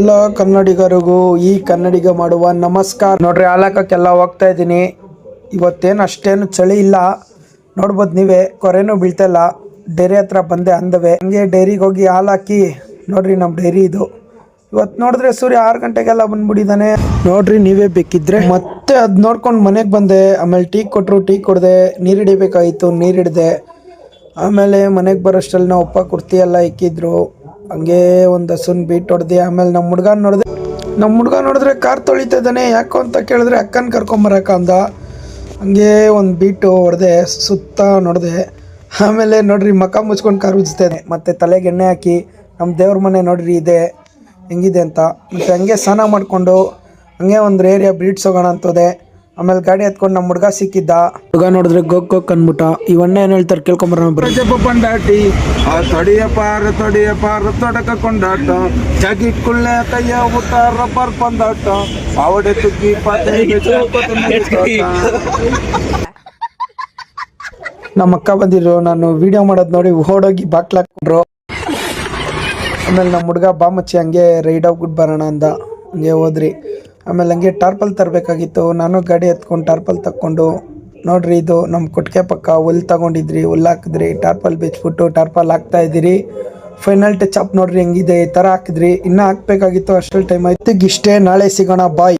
ಎಲ್ಲ ಕನ್ನಡಿಗರಿಗೂ ಈ ಕನ್ನಡಿಗ ಮಾಡುವ ನಮಸ್ಕಾರ. ನೋಡ್ರಿ ಹಾಲಾಕಕ್ಕೆಲ್ಲ ಹೋಗ್ತಾ ಇದ್ದೀನಿ. ಇವತ್ತೇನು ಅಷ್ಟೇನು ಚಳಿ ಇಲ್ಲ, ನೋಡ್ಬೋದು ನೀವೇ. ಕೊರೆನೂ ಬೀಳ್ತಾ ಇಲ್ಲ. ಡೈರಿ ಹತ್ರ ಬಂದೆ ಅಂದವೆ. ಹಂಗೆ ಡೈರಿಗೆ ಹೋಗಿ ಹಾಲು ಹಾಕಿ ನೋಡ್ರಿ ನಮ್ಮ ಡೈರಿ ಇದು. ಇವತ್ತು ನೋಡಿದ್ರೆ ಸೂರ್ಯ 6 ಗಂಟೆಗೆಲ್ಲ ಬಂದ್ಬಿಟ್ಟಿದ್ದಾನೆ. ನೋಡ್ರಿ ನೀವೇ ಬೇಕಿದ್ರೆ. ಮತ್ತೆ ಅದು ನೋಡ್ಕೊಂಡು ಮನೆಗೆ ಬಂದೆ. ಆಮೇಲೆ ಟೀ ಕೊಟ್ಟರು, ಟೀ ಕುಡ್ದೆ. ನೀರು ಹಿಡಿಬೇಕಾಗಿತ್ತು, ನೀರು ಹಿಡ್ದೆ. ಆಮೇಲೆ ಮನೆಗೆ ಬರೋಷ್ಟರಲ್ಲಿ ನಾವು ಉಪ್ಪ ಕುರ್ತಿ ಎಲ್ಲ ಇಕ್ಕಿದ್ರು. ಹಂಗೆ ಒಂದು ಹಸುನ್ ಬೀಟ್ ಹೊಡೆದು ಆಮೇಲೆ ನಮ್ಮ ಹುಡುಗ ನೋಡಿದ್ರೆ ಕಾರ್ ತೊಳಿತಾ ಇದ್ದಾನೆ. ಯಾಕೋ ಅಂತ ಕೇಳಿದ್ರೆ ಅಕ್ಕನ ಕರ್ಕೊಂಬರಕ್ಕ ಅಂದ. ಹಂಗೆ ಒಂದು ಬೀಟು ಹೊಡೆದೆ, ಸುತ್ತ ನೋಡಿದೆ. ಆಮೇಲೆ ನೋಡ್ರಿ ಮಕ್ಕ ಮುಚ್ಕೊಂಡು ಕಾರ್ ಉಜ್ತೇನೆ. ಮತ್ತು ತಲೆಗೆ ಎಣ್ಣೆ ಹಾಕಿ ನಮ್ಮ ದೇವ್ರ ಮನೆ ನೋಡ್ರಿ ಇದೆ ಹೆಂಗಿದೆ ಅಂತ. ಮತ್ತು ಹಂಗೆ ಸ್ನಾನ ಮಾಡಿಕೊಂಡು ಹಂಗೆ ಒಂದು ಏರಿಯಾ ಬೀಟ್ಸ್ ಹೋಗೋಣ ಅಂತದೆ. ಆಮೇಲೆ ಗಾಡಿ ಹತ್ಕೊಂಡು ನಮ್ಮ ಹುಡುಗ ಸಿಕ್ಕಿದ್ದ. ಹುಡುಗ ನೋಡಿದ್ರೆ ಗೋಕ್ ಅಂದ್ಬಿಟ್ಟ. ಇವಣ್ಣ ಏನು ಹೇಳ್ತಾರೆ ಕೇಳ್ಕೊಂಬರೋಣ ಪಂಡಾಟಿ ತೊಡಿಯ ಪಾರ ತೊಡಕ ಕೊಂಡಾಟ ಜಾಗಿ ಕುಳ್ಳೆ ಕೈಯ ಊಟ ರಬ್ಬರ್ ಪಂದಾಟ ಅವಡೆ ತುಗ್ಗಿ ನಮ್ಮ ಅಕ್ಕ ಬಂದಿದ್ರು. ನಾನು ವಿಡಿಯೋ ಮಾಡೋದು ನೋಡಿ ಓಡೋಗಿ ಬಾಕ್ಲಾಕ್ಬಿಟ್ರು. ಆಮೇಲೆ ನಮ್ಮ ಹುಡುಗ ಬಾಮಚ್ಚಿ ಹಂಗೆ ರೈಡ್ ಹೋಗ್ಬಿಟ್ಟು ಬರೋಣ ಅಂದ. ಹಂಗೆ ಹೋದ್ರಿ. ಆಮೇಲೆ ಹಂಗೆ ಟಾರ್ಪಲ್ ತರಬೇಕಾಗಿತ್ತು. ನಾನು ಗಾಡಿ ಎತ್ಕೊಂಡು ಟಾರ್ಪಲ್ ತಕ್ಕೊಂಡು ನೋಡ್ರಿ ಇದು ನಮ್ಮ ಕೊಟ್ಟಿಗೆ ಪಕ್ಕ ಹುಲ್ ತಗೊಂಡಿದ್ರಿ, ಹುಲ್ಲು ಹಾಕಿದ್ರಿ, ಟಾರ್ಪಲ್ ಬಿಚ್ಬಿಟ್ಟು ಟಾರ್ಪಲ್ ಹಾಕ್ತಾ ಇದ್ದೀರಿ. ಫೈನಲ್ ಟಚ್ ಅಪ್ ನೋಡ್ರಿ ಹೆಂಗಿದೆ. ಈ ಥರ ಹಾಕಿದ್ರಿ. ಇನ್ನೂ ಹಾಕ್ಬೇಕಾಗಿತ್ತು, ಅಷ್ಟರಲ್ಲಿ ಟೈಮ್ ಆಯ್ತು. ಇಷ್ಟೇ, ನಾಳೆ ಸಿಗೋಣ, ಬಾಯ್.